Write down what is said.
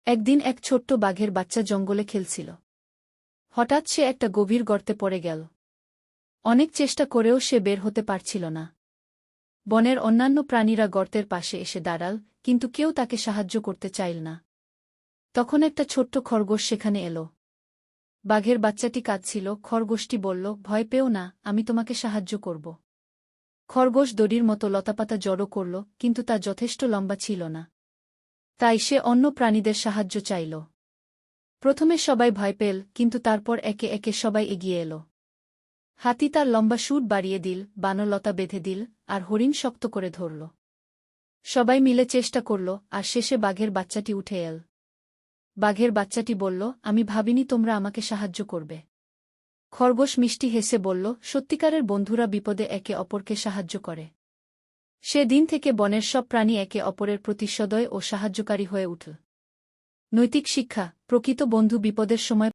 একদিন এক ছোট্ট বাঘের বাচ্চা জঙ্গলে খেলছিল। হঠাৎ সে একটা গভীর গর্তে পড়ে গেল। অনেক চেষ্টা করেও সে বের হতে পারছিল না। বনের অন্যান্য প্রাণীরা গর্তের পাশে এসে দাঁড়াল, কিন্তু কেউ তাকে সাহায্য করতে চাইল না। তখন একটা ছোট্ট খরগোশ সেখানে এল। বাঘের বাচ্চাটি কাঁদছিল। খরগোশটি বলল, ভয় পেও না, আমি তোমাকে সাহায্য করব। খরগোশ দড়ির মতো লতাপাতা জড়ো করল, কিন্তু তা যথেষ্ট লম্বা ছিল না। তাই সে অন্য প্রাণীদের সাহায্য চাইল। প্রথমে সবাই ভয় পেল, কিন্তু তারপর একে একে সবাই এগিয়ে এল। হাতি তার লম্বা শুঁড় বাড়িয়ে দিল, বানর লতা বেঁধে দিল, আর হরিণ শক্ত করে ধরল। সবাই মিলে চেষ্টা করল, আর শেষে বাঘের বাচ্চাটি উঠে এল। বাঘের বাচ্চাটি বলল, আমি ভাবিনি তোমরা আমাকে সাহায্য করবে। খরগোশ মিষ্টি হেসে বলল, সত্যিকারের বন্ধুরা বিপদে একে অপরকে সাহায্য করে। সে দিন থেকে বনের সব প্রাণী একে অপরের প্রতি সদয় ও সাহায্যকারী হয়ে উঠল। নৈতিক শিক্ষা: প্রকৃত বন্ধু বিপদের সময়